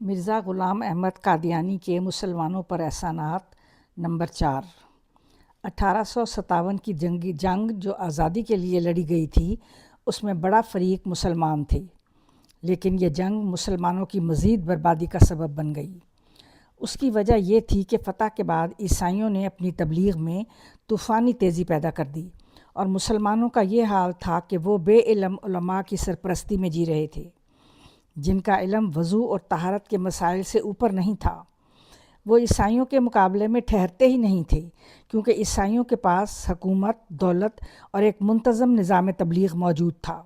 مرزا غلام احمد قادیانی کے مسلمانوں پر احسانات نمبر 4۔ 1857 کی جنگ جو آزادی کے لیے لڑی گئی تھی اس میں بڑا فریق مسلمان تھے، لیکن یہ جنگ مسلمانوں کی مزید بربادی کا سبب بن گئی۔ اس کی وجہ یہ تھی کہ فتح کے بعد عیسائیوں نے اپنی تبلیغ میں طوفانی تیزی پیدا کر دی، اور مسلمانوں کا یہ حال تھا کہ وہ بے علم علماء کی سرپرستی میں جی رہے تھے، جن کا علم وضو اور طہارت کے مسائل سے اوپر نہیں تھا۔ وہ عیسائیوں کے مقابلے میں ٹھہرتے ہی نہیں تھے، کیونکہ عیسائیوں کے پاس حکومت، دولت اور ایک منتظم نظام تبلیغ موجود تھا۔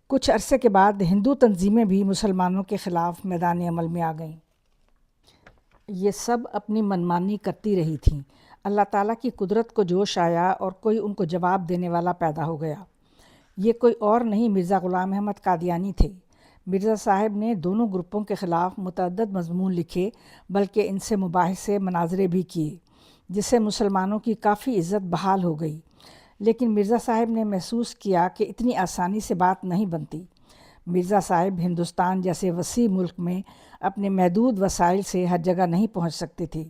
کچھ عرصے کے بعد ہندو تنظیمیں بھی مسلمانوں کے خلاف میدان عمل میں آ گئیں۔ یہ سب اپنی منمانی کرتی رہی تھیں۔ اللہ تعالیٰ کی قدرت کو جوش آیا اور کوئی ان کو جواب دینے والا پیدا ہو گیا۔ یہ کوئی اور نہیں، مرزا غلام احمد قادیانی تھے۔ مرزا صاحب نے دونوں گروپوں کے خلاف متعدد مضمون لکھے، بلکہ ان سے مباحثے مناظرے بھی کیے، جس سے مسلمانوں کی کافی عزت بحال ہو گئی۔ لیکن مرزا صاحب نے محسوس کیا کہ اتنی آسانی سے بات نہیں بنتی۔ مرزا صاحب ہندوستان جیسے وسیع ملک میں اپنے محدود وسائل سے ہر جگہ نہیں پہنچ سکتے تھے،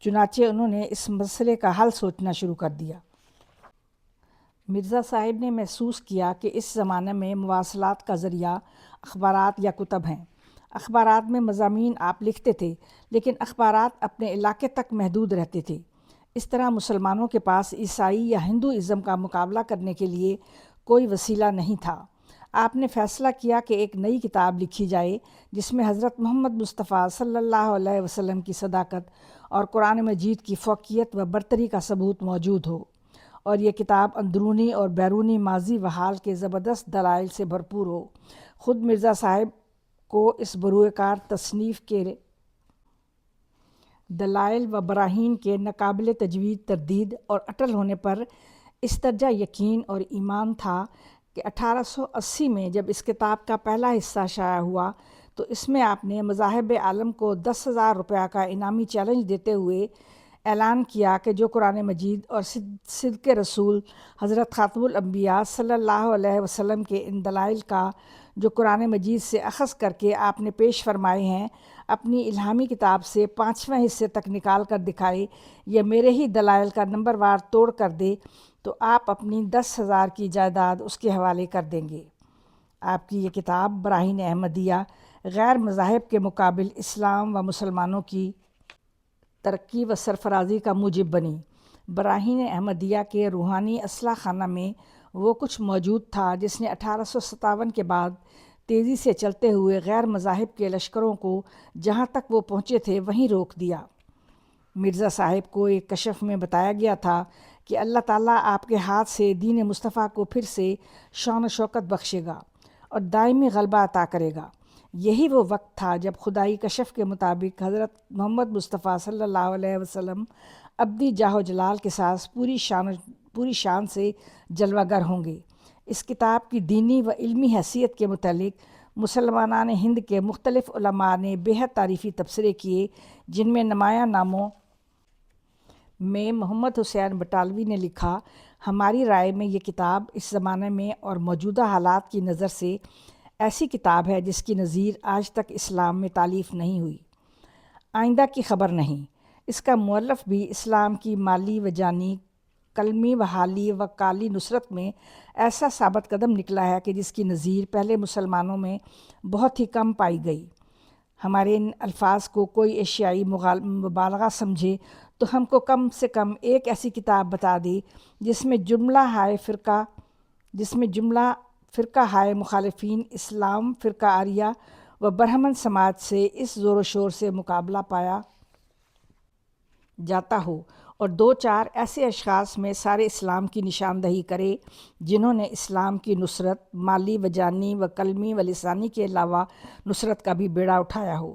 چنانچہ انہوں نے اس مسئلے کا حل سوچنا شروع کر دیا۔ مرزا صاحب نے محسوس کیا کہ اس زمانے میں مواصلات کا ذریعہ اخبارات یا کتب ہیں۔ اخبارات میں مضامین آپ لکھتے تھے، لیکن اخبارات اپنے علاقے تک محدود رہتے تھے۔ اس طرح مسلمانوں کے پاس عیسائی یا ہندو ازم کا مقابلہ کرنے کے لیے کوئی وسیلہ نہیں تھا۔ آپ نے فیصلہ کیا کہ ایک نئی کتاب لکھی جائے جس میں حضرت محمد مصطفیٰ صلی اللہ علیہ وسلم کی صداقت اور قرآن مجید کی فوقیت و برتری کا ثبوت موجود ہو، اور یہ کتاب اندرونی اور بیرونی ماضی و حال کے زبردست دلائل سے بھرپور ہو۔ خود مرزا صاحب کو اس بروئے کار تصنیف کے دلائل و براہین کے ناقابل تجوید تردید اور اٹل ہونے پر اس درجہ یقین اور ایمان تھا کہ 1880 میں جب اس کتاب کا پہلا حصہ شائع ہوا تو اس میں آپ نے مذاہب عالم کو 10,000 روپیہ کا انعامی چیلنج دیتے ہوئے اعلان کیا کہ جو قرآن مجید اور صدق رسول حضرت خاتم الانبیاء صلی اللہ علیہ وسلم کے ان دلائل کا جو قرآن مجید سے اخذ کر کے آپ نے پیش فرمائے ہیں، اپنی الہامی کتاب سے 5ویں حصے تک نکال کر دکھائے یا میرے ہی دلائل کا نمبر وار توڑ کر دے تو آپ اپنی 10,000 کی جائیداد اس کے حوالے کر دیں گے۔ آپ کی یہ کتاب براہین احمدیہ غیر مذاہب کے مقابل اسلام و مسلمانوں کی ترقی و سرفرازی کا موجب بنی۔ براہین احمدیہ کے روحانی اسلحہ خانہ میں وہ کچھ موجود تھا جس نے 1857 کے بعد تیزی سے چلتے ہوئے غیر مذاہب کے لشکروں کو جہاں تک وہ پہنچے تھے وہیں روک دیا۔ مرزا صاحب کو ایک کشف میں بتایا گیا تھا کہ اللہ تعالیٰ آپ کے ہاتھ سے دین مصطفیٰ کو پھر سے شان و شوکت بخشے گا اور دائمی غلبہ عطا کرے گا۔ یہی وہ وقت تھا جب خدائی کشف کے مطابق حضرت محمد مصطفیٰ صلی اللہ علیہ وسلم ابدی جاہ و جلال کے ساتھ پوری شان سے جلوہ گر ہوں گے۔ اس کتاب کی دینی و علمی حیثیت کے متعلق مسلمانان ہند کے مختلف علماء نے بہت تعریفی تبصرے کیے، جن میں نمایاں ناموں میں محمد حسین بٹالوی نے لکھا، ہماری رائے میں یہ کتاب اس زمانے میں اور موجودہ حالات کی نظر سے ایسی کتاب ہے جس کی نظیر آج تک اسلام میں تالیف نہیں ہوئی، آئندہ کی خبر نہیں۔ اس کا مؤلف بھی اسلام کی مالی و جانی، قلمی و حالی و قالی نصرت میں ایسا ثابت قدم نکلا ہے کہ جس کی نظیر پہلے مسلمانوں میں بہت ہی کم پائی گئی۔ ہمارے ان الفاظ کو کوئی ایشیائی مبالغہ سمجھے تو ہم کو کم سے کم ایک ایسی کتاب بتا دے جس میں جملہ فرقہ ہائے مخالفین اسلام، فرقہ آریہ و برہمن سماج سے اس زور و شور سے مقابلہ پایا جاتا ہو، اور 2-4 ایسے اشخاص میں سارے اسلام کی نشاندہی کرے جنہوں نے اسلام کی نصرت، مالی و جانی و قلمی و لسانی کے علاوہ نصرت کا بھی بیڑا اٹھایا ہو،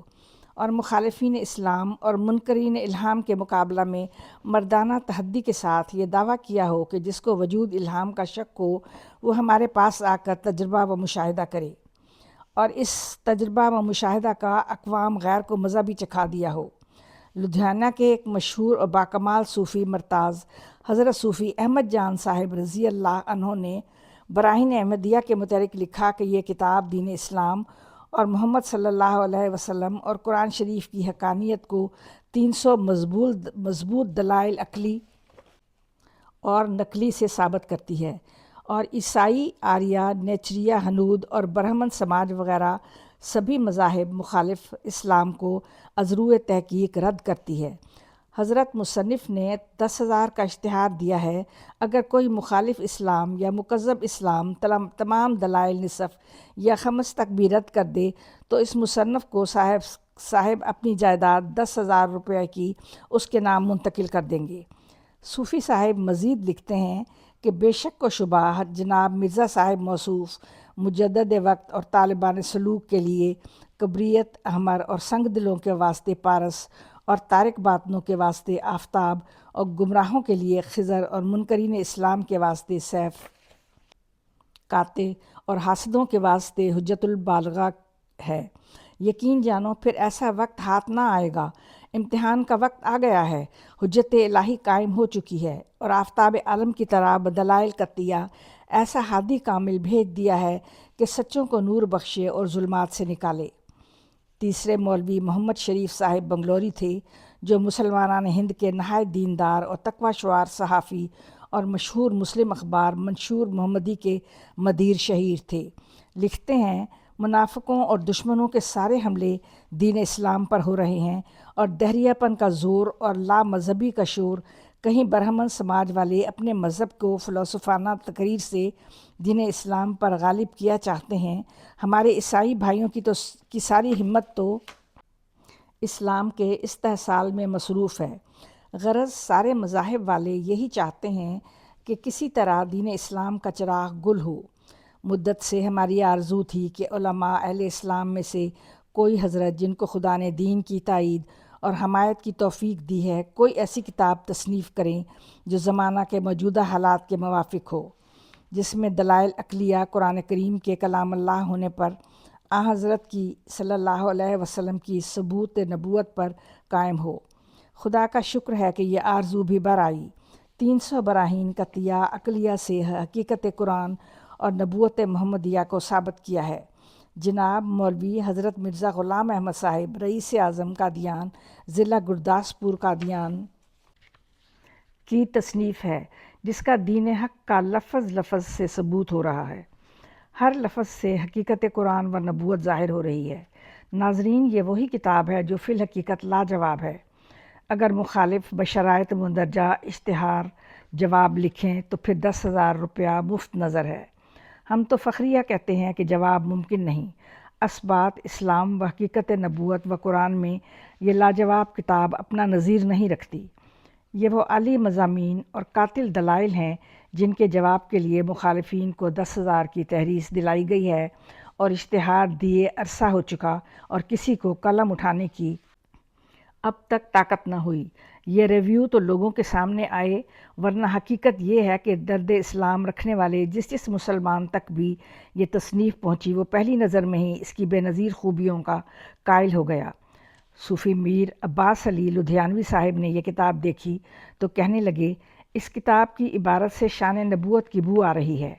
اور مخالفین اسلام اور منکرین الہام کے مقابلہ میں مردانہ تحدی کے ساتھ یہ دعویٰ کیا ہو کہ جس کو وجود الہام کا شک ہو وہ ہمارے پاس آ کر تجربہ و مشاہدہ کرے، اور اس تجربہ و مشاہدہ کا اقوام غیر کو مزہ بھی چکھا دیا ہو۔ لدھیانہ کے ایک مشہور اور باکمال صوفی مرتاز حضرت صوفی احمد جان صاحب رضی اللہ عنہ نے براہین احمدیہ کے متعلق لکھا کہ یہ کتاب دین اسلام اور محمد صلی اللہ علیہ وسلم اور قرآن شریف کی حقانیت کو 300 مضبوط دلائل عقلی اور نقلی سے ثابت کرتی ہے، اور عیسائی، آریہ، نیچریہ، ہنود اور برہمن سماج وغیرہ سبھی مذاہب مخالف اسلام کو ازروِ تحقیق رد کرتی ہے۔ حضرت مصنف نے 10,000 کا اشتہار دیا ہے، اگر کوئی مخالف اسلام یا مکذب اسلام تمام دلائل نصف یا خمس تک بھی رد کر دے تو اس مصنف کو صاحب اپنی جائیداد 10,000 روپے کی اس کے نام منتقل کر دیں گے۔ صوفی صاحب مزید لکھتے ہیں کہ بے شک و شبہ جناب مرزا صاحب موصوف مجدد وقت اور طالبان سلوک کے لیے کبریت، احمر اور سنگ دلوں کے واسطے پارس اور تارک باطنوں کے واسطے آفتاب اور گمراہوں کے لیے خضر اور منکرین اسلام کے واسطے سیف قاطع اور حاسدوں کے واسطے حجت البالغہ ہے۔ یقین جانو پھر ایسا وقت ہاتھ نہ آئے گا، امتحان کا وقت آ گیا ہے، حجت الہی قائم ہو چکی ہے اور آفتاب عالم کی طرح بدلائل قطعیہ ایسا ہادی کامل بھیج دیا ہے کہ سچوں کو نور بخشے اور ظلمات سے نکالے۔ تیسرے مولوی محمد شریف صاحب بنگلوری تھے، جو مسلمانان ہند کے نہایت دیندار اور تقوی شعار صحافی اور مشہور مسلم اخبار منشور محمدی کے مدیر شہیر تھے۔ لکھتے ہیں، منافقوں اور دشمنوں کے سارے حملے دین اسلام پر ہو رہے ہیں، اور دہریہ پن کا زور اور لا مذہبی کا شور کہیں برہمن سماج والے اپنے مذہب کو فلسفانہ تقریر سے دین اسلام پر غالب کیا چاہتے ہیں۔ ہمارے عیسائی بھائیوں کی ساری ہمت تو اسلام کے استحصال میں مصروف ہے۔ غرض سارے مذاہب والے یہی چاہتے ہیں کہ کسی طرح دین اسلام کا چراغ گل ہو۔ مدت سے ہماری آرزو تھی کہ علماء اہل اسلام میں سے کوئی حضرت جن کو خدا نے دین کی تائید اور حمایت کی توفیق دی ہے، کوئی ایسی کتاب تصنیف کریں جو زمانہ کے موجودہ حالات کے موافق ہو، جس میں دلائل عقلیہ قرآن کریم کے کلام اللہ ہونے پر حضرت کی صلی اللہ علیہ وسلم کی ثبوت نبوت پر قائم ہو۔ خدا کا شکر ہے کہ یہ آرزو بھی بر آئی۔ 300 براہین قطعیہ عقلیہ سے حقیقت قرآن اور نبوت محمدیہ کو ثابت کیا ہے۔ جناب مولوی حضرت مرزا غلام احمد صاحب رئیس اعظم قادیان ضلع گرداسپور قادیان کی تصنیف ہے، جس کا دین حق کا لفظ لفظ سے ثبوت ہو رہا ہے۔ ہر لفظ سے حقیقت قرآن و نبوت ظاہر ہو رہی ہے۔ ناظرین، یہ وہی کتاب ہے جو فی الحقیقت لاجواب ہے۔ اگر مخالف بشرائط مندرجہ اشتہار جواب لکھیں تو پھر 10,000 روپیہ مفت نظر ہے۔ ہم تو فخریہ کہتے ہیں کہ جواب ممکن نہیں۔ اثبات اسلام و حقیقت نبوت و قرآن میں یہ لاجواب کتاب اپنا نظیر نہیں رکھتی۔ یہ وہ عالی مضامین اور قاتل دلائل ہیں جن کے جواب کے لیے مخالفین کو 10,000 کی تحریص دلائی گئی ہے، اور اشتہار دیے عرصہ ہو چکا اور کسی کو قلم اٹھانے کی اب تک طاقت نہ ہوئی۔ یہ ریویو تو لوگوں کے سامنے آئے، ورنہ حقیقت یہ ہے کہ درد اسلام رکھنے والے جس مسلمان تک بھی یہ تصنیف پہنچی وہ پہلی نظر میں ہی اس کی بے نظیر خوبیوں کا قائل ہو گیا۔ صوفی میر عباس علی لدھیانوی صاحب نے یہ کتاب دیکھی تو کہنے لگے، اس کتاب کی عبارت سے شان نبوت کی بو آ رہی ہے۔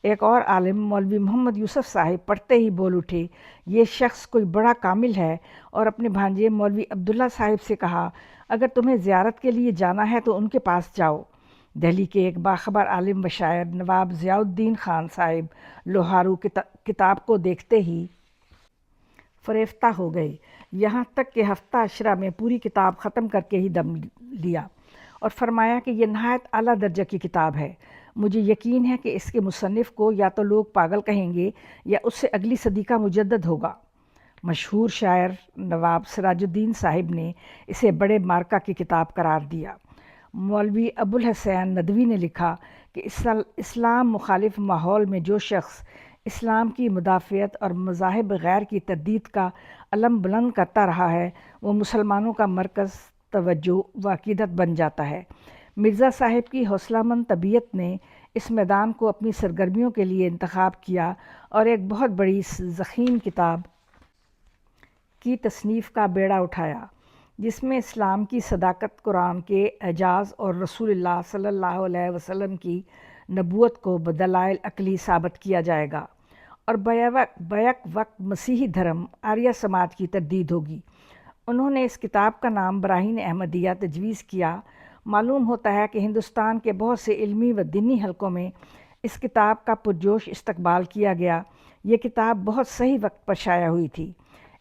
ایک اور عالم مولوی محمد یوسف صاحب پڑھتے ہی بول اٹھے، یہ شخص کوئی بڑا کامل ہے، اور اپنے بھانجے مولوی عبداللہ صاحب سے کہا، اگر تمہیں زیارت کے لیے جانا ہے تو ان کے پاس جاؤ۔ دہلی کے ایک باخبر عالم و شاعر نواب ضیاء الدین خان صاحب لوہارو کتاب کو دیکھتے ہی فریفتہ ہو گئے، یہاں تک کہ ہفتہ عشرہ میں پوری کتاب ختم کر کے ہی دم لیا، اور فرمایا کہ یہ نہایت اعلیٰ درجہ کی کتاب ہے۔ مجھے یقین ہے کہ اس کے مصنف کو یا تو لوگ پاگل کہیں گے یا اس سے اگلی صدی کا مجدد ہوگا۔ مشہور شاعر نواب سراج الدین صاحب نے اسے بڑے مارکہ کی کتاب قرار دیا۔ مولوی ابو الحسین ندوی نے لکھا کہ اسلام مخالف ماحول میں جو شخص اسلام کی مدافعت اور مذاہب غیر کی تردید کا علم بلند کرتا رہا ہے، وہ مسلمانوں کا مرکز توجہ و عقیدت بن جاتا ہے۔ مرزا صاحب کی حوصلہ مند طبیعت نے اس میدان کو اپنی سرگرمیوں کے لیے انتخاب کیا اور ایک بہت بڑی ضخیم کتاب کی تصنیف کا بیڑا اٹھایا، جس میں اسلام کی صداقت، قرآن کے اعجاز اور رسول اللہ صلی اللہ علیہ وسلم کی نبوت کو بدلائل عقلی ثابت کیا جائے گا، اور بیک وقت مسیحی دھرم آریہ سماج کی تردید ہوگی۔ انہوں نے اس کتاب کا نام براہین احمدیہ تجویز کیا۔ معلوم ہوتا ہے کہ ہندوستان کے بہت سے علمی و دینی حلقوں میں اس کتاب کا پرجوش استقبال کیا گیا۔ یہ کتاب بہت صحیح وقت پر شائع ہوئی تھی۔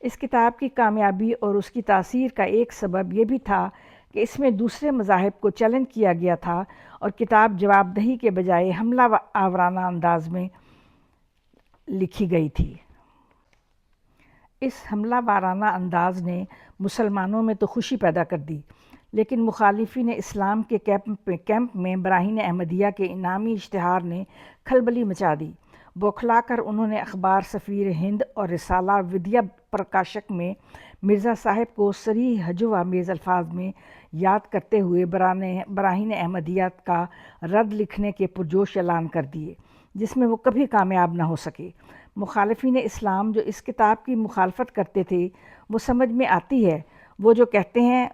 اس کتاب کی کامیابی اور اس کی تاثیر کا ایک سبب یہ بھی تھا کہ اس میں دوسرے مذاہب کو چیلنج کیا گیا تھا اور کتاب جواب دہی کے بجائے حملہ آورانہ انداز میں لکھی گئی تھی۔ اس حملہ وارانہ انداز نے مسلمانوں میں تو خوشی پیدا کر دی، لیکن مخالفین اسلام کے کیمپ میں براہین احمدیہ کے انعامی اشتہار نے کھلبلی مچا دی۔ بوکھلا کر انہوں نے اخبار سفیر ہند اور رسالہ ودیا پرکاشک میں مرزا صاحب کو صریح ہجو آمیز الفاظ میں یاد کرتے ہوئے براہین احمدیہ کا رد لکھنے کے پرجوش اعلان کر دیے، جس میں وہ کبھی کامیاب نہ ہو سکے۔ مخالفین اسلام جو اس کتاب کی مخالفت کرتے تھے، وہ سمجھ میں آتی ہے۔ وہ جو کہتے ہیں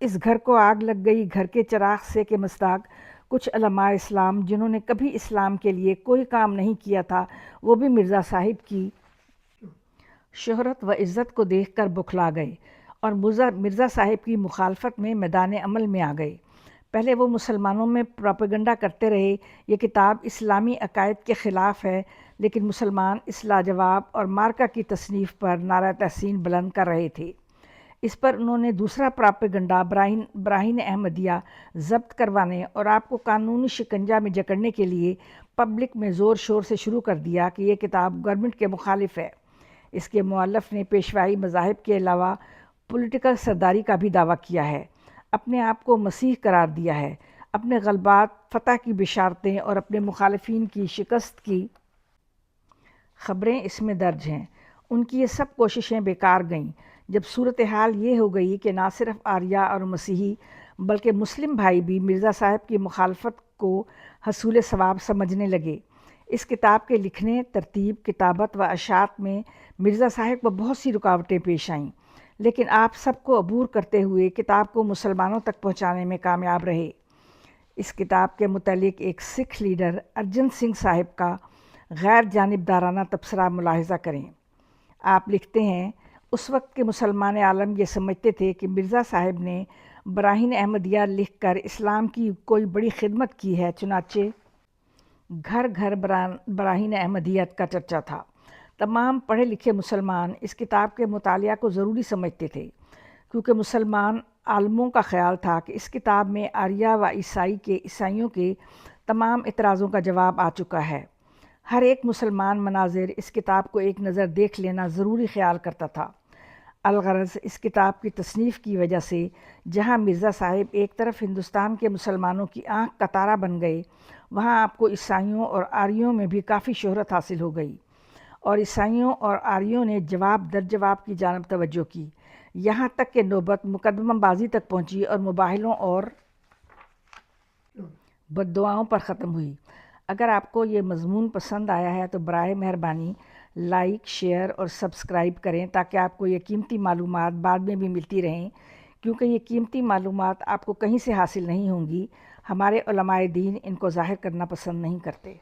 اس گھر کو آگ لگ گئی گھر کے چراغ سے کے مصداق کچھ علماء اسلام جنہوں نے کبھی اسلام کے لیے کوئی کام نہیں کیا تھا، وہ بھی مرزا صاحب کی شہرت و عزت کو دیکھ کر بوکھلا گئے اور مرزا صاحب کی مخالفت میں میدان عمل میں آ گئے۔ پہلے وہ مسلمانوں میں پروپیگنڈا کرتے رہے یہ کتاب اسلامی عقائد کے خلاف ہے، لیکن مسلمان اس لاجواب اور مارکا کی تصنیف پر نعرہ تحسین بلند کر رہے تھے۔ اس پر انہوں نے دوسرا پروپیگنڈا براہین احمدیہ ضبط کروانے اور آپ کو قانونی شکنجہ میں جکڑنے کے لیے پبلک میں زور شور سے شروع کر دیا کہ یہ کتاب گورنمنٹ کے مخالف ہے۔ اس کے مؤلف نے پیشوائی مذاہب کے علاوہ پولیٹیکل سرداری کا بھی دعویٰ کیا ہے، اپنے آپ کو مسیح قرار دیا ہے، اپنے غلبات، فتح کی بشارتیں اور اپنے مخالفین کی شکست کی خبریں اس میں درج ہیں۔ ان کی یہ سب کوششیں بیکار گئیں جب صورتحال یہ ہو گئی کہ نہ صرف آریہ اور مسیحی بلکہ مسلم بھائی بھی مرزا صاحب کی مخالفت کو حصول ثواب سمجھنے لگے۔ اس کتاب کے لکھنے، ترتیب، کتابت و اشاعت میں مرزا صاحب کو بہت سی رکاوٹیں پیش آئیں، لیکن آپ سب کو عبور کرتے ہوئے کتاب کو مسلمانوں تک پہنچانے میں کامیاب رہے۔ اس کتاب کے متعلق ایک سکھ لیڈر ارجن سنگھ صاحب کا غیر جانبدارانہ تبصرہ ملاحظہ کریں۔ آپ لکھتے ہیں، اس وقت کے مسلمان عالم یہ سمجھتے تھے کہ مرزا صاحب نے براہین احمدیہ لکھ کر اسلام کی کوئی بڑی خدمت کی ہے، چنانچہ گھر گھر براہین احمدیت کا چرچا تھا۔ تمام پڑھے لکھے مسلمان اس کتاب کے مطالعہ کو ضروری سمجھتے تھے، کیونکہ مسلمان عالموں کا خیال تھا کہ اس کتاب میں آریہ و عیسائیوں کے تمام اعتراضوں کا جواب آ چکا ہے۔ ہر ایک مسلمان مناظر اس کتاب کو ایک نظر دیکھ لینا ضروری خیال کرتا تھا۔ الغرض اس کتاب کی تصنیف کی وجہ سے جہاں مرزا صاحب ایک طرف ہندوستان کے مسلمانوں کی آنکھ کا تارا بن گئے، وہاں آپ کو عیسائیوں اور آریوں میں بھی کافی شہرت حاصل ہو گئی، اور عیسائیوں اور آریوں نے جواب در جواب کی جانب توجہ کی، یہاں تک کہ نوبت مقدمہ بازی تک پہنچی اور مباہلوں اور بددعاؤں پر ختم ہوئی۔ اگر آپ کو یہ مضمون پسند آیا ہے تو براہ مہربانی لائک، شیئر اور سبسکرائب کریں تاکہ آپ کو یہ قیمتی معلومات بعد میں بھی ملتی رہیں، کیونکہ یہ قیمتی معلومات آپ کو کہیں سے حاصل نہیں ہوں گی۔ ہمارے علماء دین ان کو ظاہر کرنا پسند نہیں کرتے۔